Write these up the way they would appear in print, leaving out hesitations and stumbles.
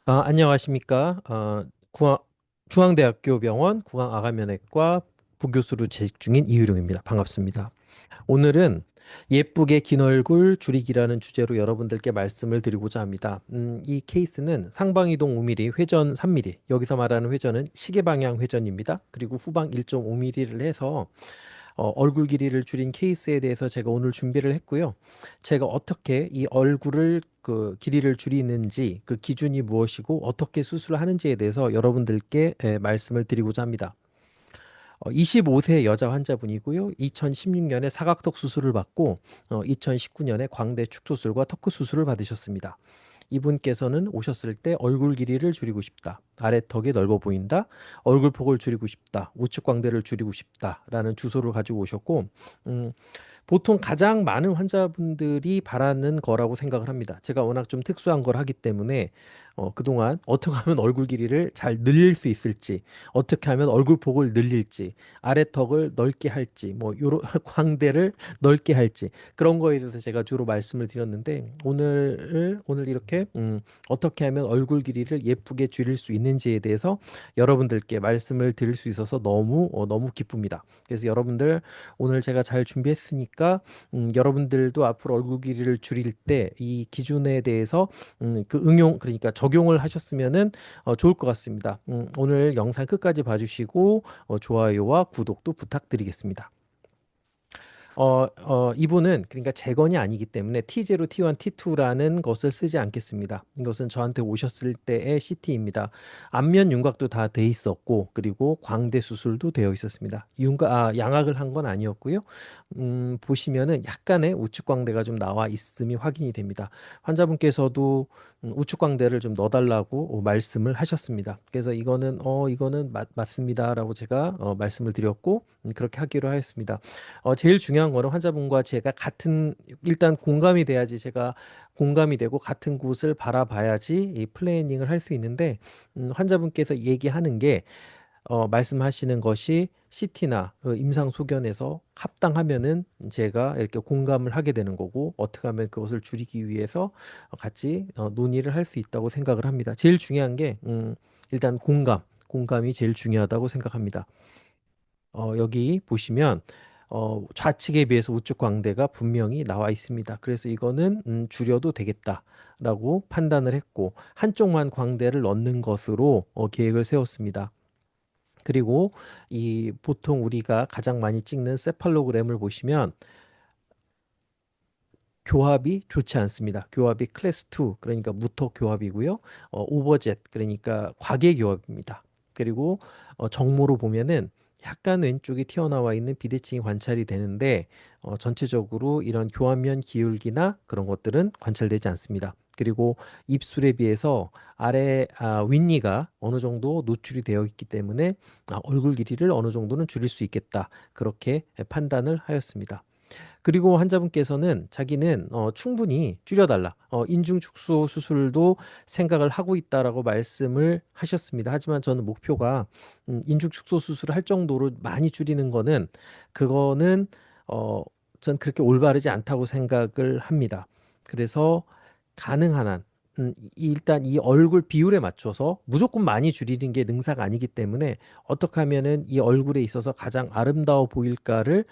안녕하십니까. 중앙대학교 병원 구강아가면외과 부교수로 재직 중인 이유룡입니다. 반갑습니다. 오늘은 예쁘게 긴 얼굴 줄이기라는 주제로 여러분들께 말씀을 드리고자 합니다. 이 케이스는 상방이동 5mm, 회전 3mm, 여기서 말하는 회전은 시계 방향 회전입니다. 그리고 후방 1.5mm를 해서 얼굴 길이를 줄인 케이스에 대해서 제가 오늘 준비를 했고요. 제가 어떻게 이 얼굴을 길이를 줄이는지 그 기준이 무엇이고 어떻게 수술을 하는지에 대해서 여러분들께 말씀을 드리고자 합니다. 25세 여자 환자분이고요. 2016년에 사각턱 수술을 받고 2019년에 광대 축소술과 터크 수술을 받으셨습니다. 이분께서는 오셨을 때 얼굴 길이를 줄이고 싶다. 아래턱이 넓어 보인다. 얼굴 폭을 줄이고 싶다. 우측 광대를 줄이고 싶다라는 주소를 가지고 오셨고, 음, 보통 가장 많은 환자분들이 바라는 거라고 생각을 합니다. 제가 워낙 좀 특수한 걸 하기 때문에 그동안 어떻게 하면 얼굴 길이를 잘 늘릴 수 있을지, 어떻게 하면 얼굴 폭을 늘릴지, 아래턱을 넓게 할지, 뭐 요런 광대를 넓게 할지 그런 거에 대해서 제가 주로 말씀을 드렸는데 오늘 이렇게 어떻게 하면 얼굴 길이를 예쁘게 줄일 수 있는지에 대해서 여러분들께 말씀을 드릴 수 있어서 너무 기쁩니다. 그래서 여러분들 오늘 제가 잘 준비했으니까 여러분들도 앞으로 얼굴 길이를 줄일 때 이 기준에 대해서 그 응용 그러니까 적용을 하셨으면은 좋을 것 같습니다. 오늘 영상 끝까지 봐주시고 좋아요와 구독도 부탁드리겠습니다. 이분은 그러니까 재건이 아니기 때문에 T0, T1, T2라는 것을 쓰지 않겠습니다. 이것은 저한테 오셨을 때의 CT입니다. 안면 윤곽도 다 돼 있었고, 그리고 광대 수술도 되어 있었습니다. 양악을 한 건 아니었고요. 보시면은 약간의 우측 광대가 좀 나와 있음이 확인이 됩니다. 환자분께서도 우측 광대를 좀 넣어달라고 말씀을 하셨습니다. 그래서 이거는 맞습니다라고 제가 말씀을 드렸고, 그렇게 하기로 하였습니다. 제일 중요한 거는 환자분과 제가 일단 공감이 돼야지 제가 공감이 되고 같은 곳을 바라봐야지 이 플래닝을 할 수 있는데, 환자분께서 얘기하는 게, 말씀하시는 것이 CT나 임상 소견에서 합당하면은 제가 이렇게 공감을 하게 되는 거고, 어떻게 하면 그것을 줄이기 위해서 같이 논의를 할 수 있다고 생각을 합니다. 제일 중요한 게, 일단 공감이 제일 중요하다고 생각합니다. 여기 보시면 좌측에 비해서 우측 광대가 분명히 나와 있습니다. 그래서 이거는 줄여도 되겠다라고 판단을 했고 한쪽만 광대를 넣는 것으로 계획을 세웠습니다. 그리고 이 보통 우리가 가장 많이 찍는 세팔로그램을 보시면 교합이 좋지 않습니다. 교합이 클래스 2 그러니까 무턱 교합이고요. 오버젯 그러니까 과계 교합입니다. 그리고 정모로 보면은 약간 왼쪽이 튀어나와 있는 비대칭이 관찰이 되는데 전체적으로 이런 교합면 기울기나 그런 것들은 관찰되지 않습니다. 그리고 입술에 비해서 윗니가 어느 정도 노출이 되어 있기 때문에 얼굴 길이를 어느 정도는 줄일 수 있겠다. 그렇게 판단을 하였습니다. 그리고 환자분께서는 자기는 충분히 줄여달라. 인중 축소 수술도 생각을 하고 있다라고 말씀을 하셨습니다. 하지만 저는 목표가 인중 축소 수술을 할 정도로 많이 줄이는 거는 그거는 어, 전 그렇게 올바르지 않다고 생각을 합니다. 그래서 가능한 한 일단 이 얼굴 비율에 맞춰서 무조건 많이 줄이는 게 능사가 아니기 때문에 어떻게 하면은 이 얼굴에 있어서 가장 아름다워 보일까를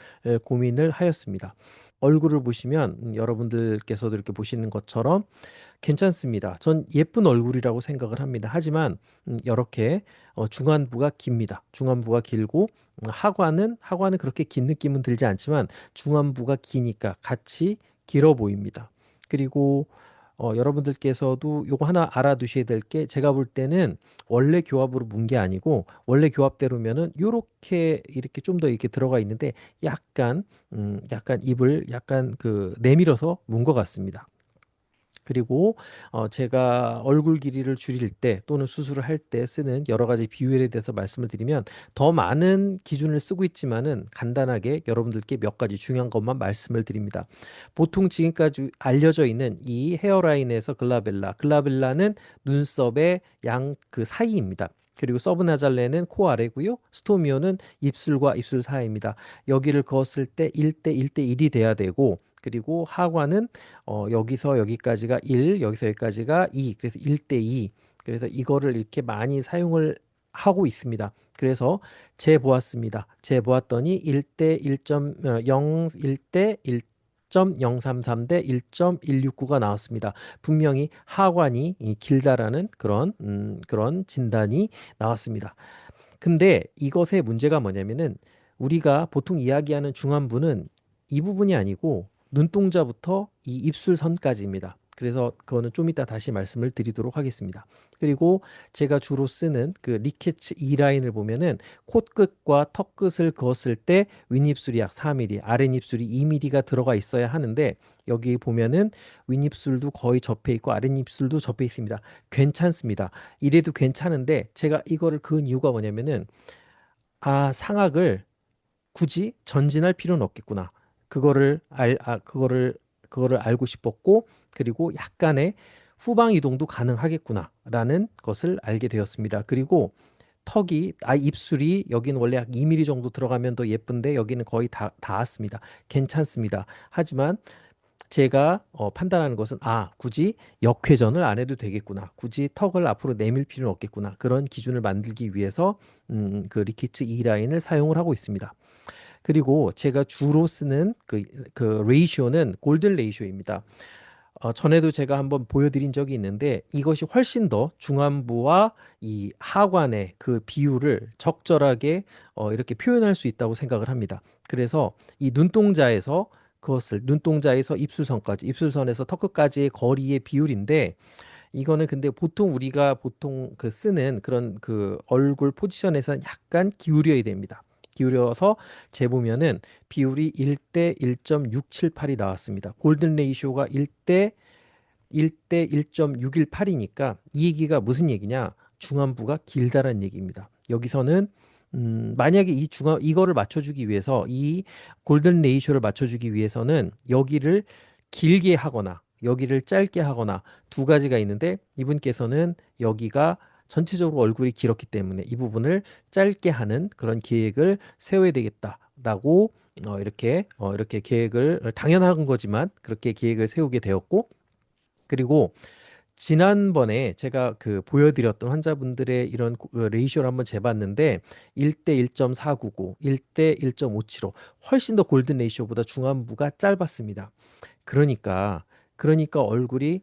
고민을 하였습니다. 얼굴을 보시면 여러분들께서도 이렇게 보시는 것처럼 괜찮습니다. 전 예쁜 얼굴이라고 생각을 합니다. 하지만 이렇게 중안부가 깁니다. 중안부가 길고 하관은 그렇게 긴 느낌은 들지 않지만 중안부가 기니까 같이 길어 보입니다. 그리고 여러분들께서도 요거 하나 알아두셔야 될 게 제가 볼 때는 원래 교합으로 문 게 아니고 원래 교합대로면은 요렇게 이렇게 좀 더 이렇게 들어가 있는데 약간 입을 약간 내밀어서 문 것 같습니다. 그리고 제가 얼굴 길이를 줄일 때 또는 수술을 할 때 쓰는 여러 가지 비율에 대해서 말씀을 드리면 더 많은 기준을 쓰고 있지만은 간단하게 여러분들께 몇 가지 중요한 것만 말씀을 드립니다. 보통 지금까지 알려져 있는 이 헤어라인에서 글라벨라는 눈썹의 양 그 사이입니다. 그리고 서브나잘레는 코 아래고요. 스토미오는 입술과 입술 사이입니다. 여기를 그었을 때 1대 1대 1이 돼야 되고 그리고 하관은 여기서 여기까지가 1, 여기서 여기까지가 2, 그래서 1대 2. 그래서 이거를 이렇게 많이 사용을 하고 있습니다. 그래서 재보았습니다. 재보았더니 1대 1.0, 1대 1.033 대 1.169가 나왔습니다. 분명히 하관이 길다라는 그런 진단이 나왔습니다. 근데 이것의 문제가 뭐냐면은 우리가 보통 이야기하는 중안부는 이 부분이 아니고 눈동자부터 이 입술선까지입니다. 그래서 그거는 좀 이따 다시 말씀을 드리도록 하겠습니다. 그리고 제가 주로 쓰는 그 리케츠 E라인을 보면은 콧끝과 턱끝을 그었을 때 윗입술이 약 4mm, 아랫입술이 2mm가 들어가 있어야 하는데 여기 보면은 윗입술도 거의 접해 있고 아랫입술도 접해 있습니다. 괜찮습니다. 이래도 괜찮은데 제가 이거를 그은 이유가 뭐냐면은 상악을 굳이 전진할 필요는 없겠구나. 그거를 알고 싶었고 그리고 약간의 후방 이동도 가능하겠구나라는 것을 알게 되었습니다. 그리고 턱이 입술이 여기는 원래 약 2mm 정도 들어가면 더 예쁜데 여기는 거의 다 닿았습니다. 괜찮습니다. 하지만 제가 판단하는 것은 굳이 역회전을 안 해도 되겠구나. 굳이 턱을 앞으로 내밀 필요는 없겠구나. 그런 기준을 만들기 위해서 그 리키츠 E 라인을 사용을 하고 있습니다. 그리고 제가 주로 쓰는 그 레이쇼는 골든 레이쇼입니다. 전에도 제가 한번 보여드린 적이 있는데 이것이 훨씬 더 중안부와 이 하관의 그 비율을 적절하게 이렇게 표현할 수 있다고 생각을 합니다. 그래서 이 눈동자에서 그것을 눈동자에서 입술선까지, 입술선에서 턱끝까지의 거리의 비율인데 이거는 근데 우리가 보통 그 쓰는 그런 그 얼굴 포지션에서는 약간 기울여야 됩니다. 기울여서 재보면은 비율이 1대 1.678이 나왔습니다. 골든 레이쇼가 1대 1.618이니까 이 얘기가 무슨 얘기냐? 중안부가 길다란 얘기입니다. 여기서는 만약에 이거를 맞춰주기 위해서 이 골든 레이쇼를 맞춰주기 위해서는 여기를 길게 하거나 여기를 짧게 하거나 두 가지가 있는데 이분께서는 여기가 전체적으로 얼굴이 길었기 때문에 이 부분을 짧게 하는 그런 계획을 세워야 되겠다라고 이렇게 계획을 당연한 거지만 그렇게 계획을 세우게 되었고 그리고 지난번에 제가 그 보여드렸던 환자분들의 이런 레이쇼를 한번 재봤는데 1대 1.499, 1대 1.575 훨씬 더 골든 레이쇼보다 중안부가 짧았습니다. 그러니까 얼굴이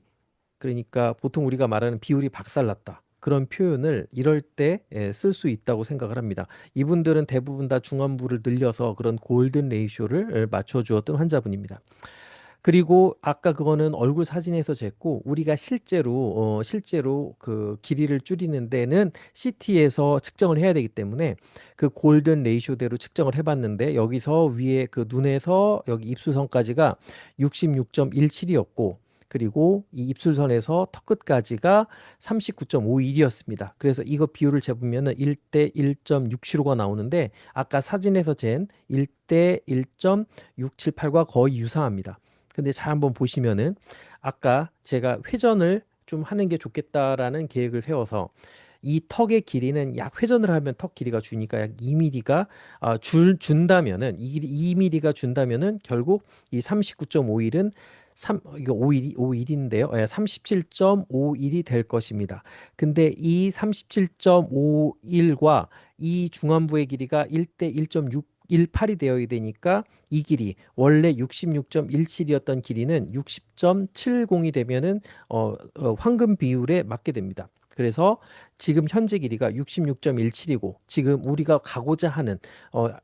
보통 우리가 말하는 비율이 박살났다. 그런 표현을 이럴 때 쓸 수 있다고 생각을 합니다. 이분들은 대부분 다 중안부를 늘려서 그런 골든 레이쇼를 맞춰주었던 환자분입니다. 그리고 아까 그거는 얼굴 사진에서 쟀고 우리가 실제로 그 길이를 줄이는 데는 CT에서 측정을 해야 되기 때문에 그 골든 레이쇼대로 측정을 해봤는데 여기서 위에 그 눈에서 여기 입술선까지가 66.17이었고 그리고 이 입술선에서 턱끝까지가 39.51이었습니다. 그래서 이거 비율을 재보면은 1대 1.675가 나오는데 아까 사진에서 잰 1대 1.678과 거의 유사합니다. 근데 잘 한번 보시면은 아까 제가 회전을 좀 하는 게 좋겠다라는 계획을 세워서 이 턱의 길이는 약 회전을 하면 턱 길이가 주니까 약 2mm가 준다면은 2mm가 준다면은 결국 이 39.51은 이거 51인데요. 37.51이 될 것입니다. 근데 이 37.51과 이 중안부의 길이가 1대 1.618이 되어야 되니까 이 길이 원래 66.17이었던 길이는 60.70이 되면은 황금 비율에 맞게 됩니다. 그래서 지금 현재 길이가 66.17이고 지금 우리가 가고자 하는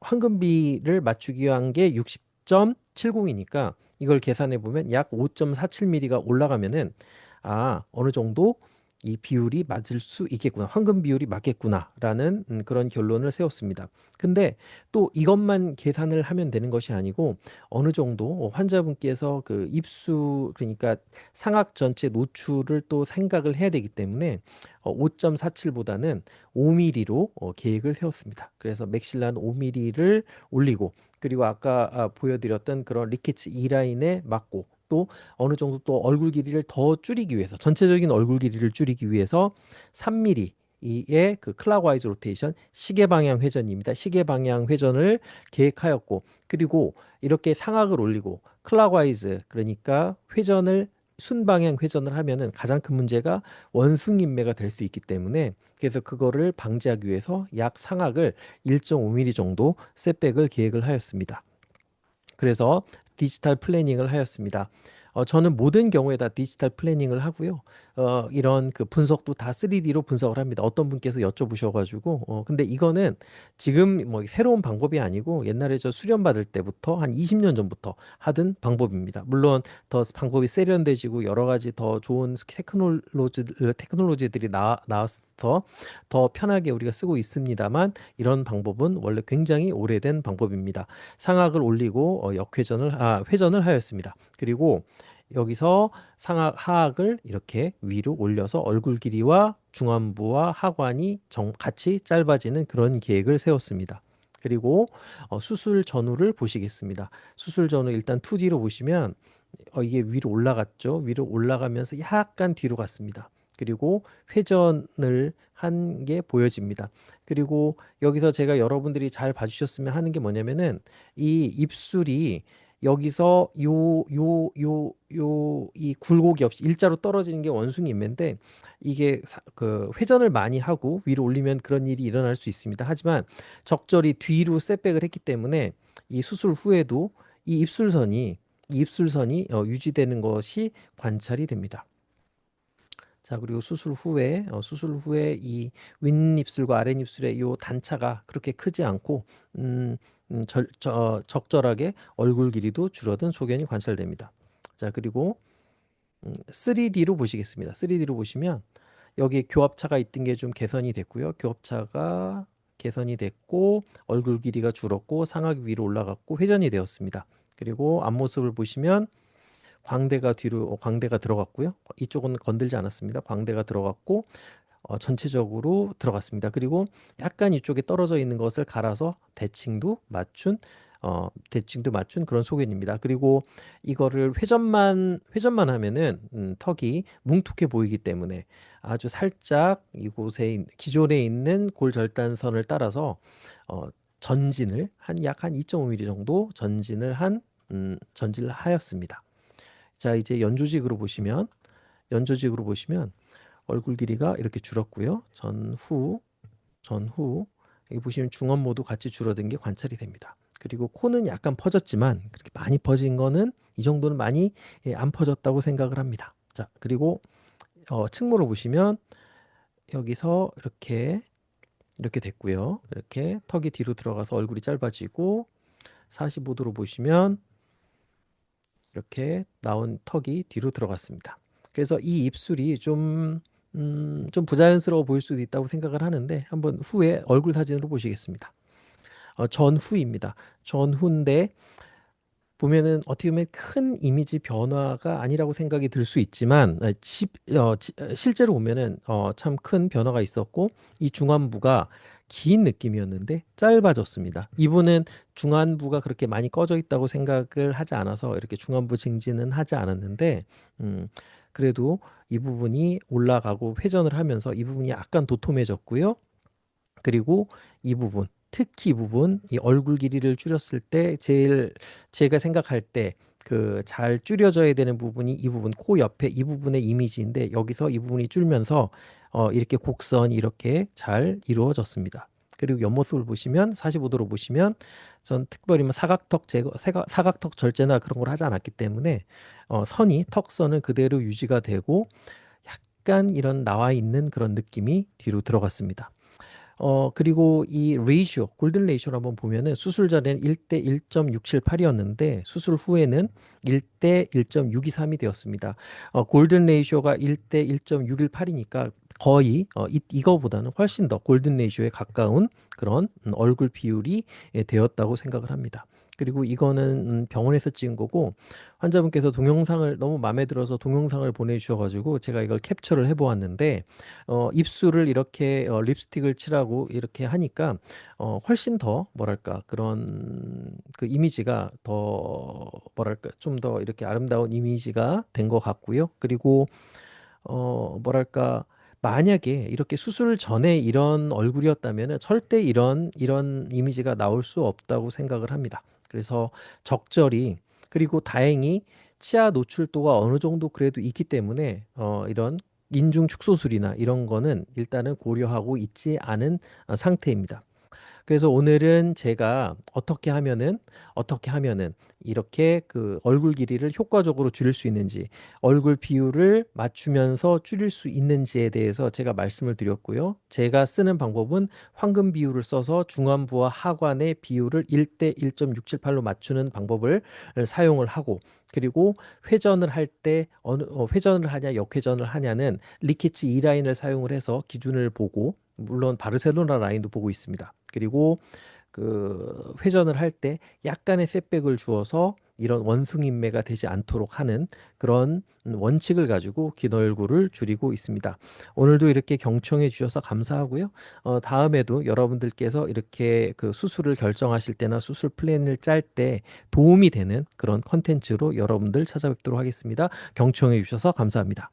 황금비를 맞추기 위한 게 60.70이니까 이걸 계산해 보면 약 5.47mm가 올라가면은 어느 정도 이 비율이 맞을 수 있겠구나. 황금 비율이 맞겠구나라는 그런 결론을 세웠습니다. 근데 또 이것만 계산을 하면 되는 것이 아니고 어느 정도 환자분께서 그 입수 그러니까 상악 전체 노출을 또 생각을 해야 되기 때문에 5.47보다는 5mm로 계획을 세웠습니다. 그래서 맥실라는 5mm를 올리고 그리고 아까 보여드렸던 그런 리케츠 E라인에 맞고 또 어느 정도 또 얼굴 길이를 더 줄이기 위해서 전체적인 얼굴 길이를 줄이기 위해서 3mm 이의 그 클락와이즈 로테이션 시계 방향 회전입니다. 시계 방향 회전을 계획하였고 그리고 이렇게 상악을 올리고 클락와이즈 그러니까 회전을 순방향 회전을 하면은 가장 큰 문제가 원숭인매가 될 수 있기 때문에, 그래서 그거를 방지하기 위해서 약 상악을 1.5mm 정도 셋백을 계획을 하였습니다. 그래서 디지털 플래닝을 하였습니다. 저는 모든 경우에 다 디지털 플래닝을 하고요. 이런 그 분석도 다 3D로 분석을 합니다. 어떤 분께서 여쭤보셔가지고, 근데 이거는 지금 뭐 새로운 방법이 아니고 옛날에 저 수련 받을 때부터 한 20년 전부터 하던 방법입니다. 물론 더 방법이 세련돼지고 여러 가지 더 좋은 테크놀로지들이 나와서 더 편하게 우리가 쓰고 있습니다만, 이런 방법은 원래 굉장히 오래된 방법입니다. 상악을 올리고 회전을 하였습니다. 그리고 여기서 상악 하악을 이렇게 위로 올려서 얼굴 길이와 중안부와 하관이 같이 짧아지는 그런 계획을 세웠습니다. 그리고 수술 전후를 보시겠습니다. 수술 전후 일단 2D로 보시면 이게 위로 올라갔죠. 위로 올라가면서 약간 뒤로 갔습니다. 그리고 회전을 한 게 보여집니다. 그리고 여기서 제가 여러분들이 잘 봐주셨으면 하는 게 뭐냐면은, 이 입술이 여기서 이 굴곡이 없이 일자로 떨어지는 게 원숭이 인매인데, 이게 그 회전을 많이 하고 위로 올리면 그런 일이 일어날 수 있습니다. 하지만 적절히 뒤로 셋백을 했기 때문에 이 수술 후에도 이 입술선이 유지되는 것이 관찰이 됩니다. 자, 그리고 수술 후에 이 윗입술과 아랫입술의 이 단차가 그렇게 크지 않고, 음, 적절하게 얼굴 길이도 줄어든 소견이 관찰됩니다. 자, 그리고 3D로 보시겠습니다. 3D로 보시면 여기 교합차가 있던 게 좀 개선이 됐고요. 교합차가 개선이 됐고, 얼굴 길이가 줄었고, 상악 위로 올라갔고, 회전이 되었습니다. 그리고 앞모습을 보시면 광대가 들어갔고요. 이쪽은 건들지 않았습니다. 광대가 들어갔고, 전체적으로 들어갔습니다. 그리고 약간 이쪽에 떨어져 있는 것을 갈아서 대칭도 맞춘 그런 소견입니다. 그리고 이거를 회전만 하면은 턱이 뭉툭해 보이기 때문에 아주 살짝 이곳에 기존에 있는 골절단선을 따라서 전진을 약 한 2.5mm 정도 전진을 하였습니다. 자, 이제 연조직으로 보시면 얼굴 길이가 이렇게 줄었고요. 전후 여기 보시면 중안모도 같이 줄어든 게 관찰이 됩니다. 그리고 코는 약간 퍼졌지만 그렇게 많이 퍼진 거는, 이 정도는 많이 안 퍼졌다고 생각을 합니다. 자, 그리고 측모로 보시면 여기서 이렇게 됐고요. 이렇게 턱이 뒤로 들어가서 얼굴이 짧아지고, 45도로 보시면 이렇게 나온 턱이 뒤로 들어갔습니다. 그래서 이 입술이 좀 부자연스러워 보일 수도 있다고 생각을 하는데, 한번 후에 얼굴 사진으로 보시겠습니다. 전후입니다. 전후인데 보면은 어떻게 보면 큰 이미지 변화가 아니라고 생각이 들 수 있지만, 실제로 보면은 참 큰 변화가 있었고, 이 중안부가 긴 느낌이었는데 짧아졌습니다. 이분은 중안부가 그렇게 많이 꺼져 있다고 생각을 하지 않아서 이렇게 중안부 증진은 하지 않았는데, 음, 그래도 이 부분이 올라가고 회전을 하면서 이 부분이 약간 도톰해졌고요. 그리고 특히 이 부분, 이 얼굴 길이를 줄였을 때 제가 생각할 때 그 잘 줄여져야 되는 부분이 이 부분, 코 옆에 이 부분의 이미지인데, 여기서 이 부분이 줄면서 이렇게 곡선이 이렇게 잘 이루어졌습니다. 그리고 옆모습을 보시면 45도로 보시면, 전 특별히 뭐 사각턱 절제나 그런 걸 하지 않았기 때문에 턱선은 그대로 유지가 되고, 약간 이런 나와 있는 그런 느낌이 뒤로 들어갔습니다. 그리고 이 골든 레이쇼를 한번 보면은, 수술 전에는 1대 1.678이었는데 수술 후에는 1대 1.623이 되었습니다. 골든 레이쇼가 1대 1.618이니까 거의 이거보다는 훨씬 더 골든 레이쇼에 가까운 그런 얼굴 비율이 되었다고 생각을 합니다. 그리고 이거는 병원에서 찍은 거고, 환자분께서 동영상을 너무 마음에 들어서 동영상을 보내주셔가지고 제가 이걸 캡처를 해보았는데, 입술을 이렇게 립스틱을 칠하고 이렇게 하니까 훨씬 더 뭐랄까, 그런 그 이미지가 더 뭐랄까, 좀 더 이렇게 아름다운 이미지가 된 것 같고요. 그리고 뭐랄까, 만약에 이렇게 수술 전에 이런 얼굴이었다면 절대 이런 이미지가 나올 수 없다고 생각을 합니다. 그래서 적절히, 그리고 다행히 치아 노출도가 어느 정도 그래도 있기 때문에 이런 인중 축소술이나 이런 거는 일단은 고려하고 있지 않은 상태입니다. 그래서 오늘은 제가 어떻게 하면은 이렇게 그 얼굴 길이를 효과적으로 줄일 수 있는지, 얼굴 비율을 맞추면서 줄일 수 있는지에 대해서 제가 말씀을 드렸고요. 제가 쓰는 방법은 황금 비율을 써서 중안부와 하관의 비율을 1대 1.678로 맞추는 방법을 사용을 하고, 그리고 회전을 할 때 회전을 하냐 역회전을 하냐는 리케치 E 라인을 사용을 해서 기준을 보고, 물론 바르셀로나 라인도 보고 있습니다. 그리고 그 회전을 할 때 약간의 셋백을 주어서 이런 원숭인매가 되지 않도록 하는 그런 원칙을 가지고 긴 얼굴을 줄이고 있습니다. 오늘도 이렇게 경청해 주셔서 감사하고요. 다음에도 여러분들께서 이렇게 그 수술을 결정하실 때나 수술 플랜을 짤 때 도움이 되는 그런 컨텐츠로 여러분들 찾아뵙도록 하겠습니다. 경청해 주셔서 감사합니다.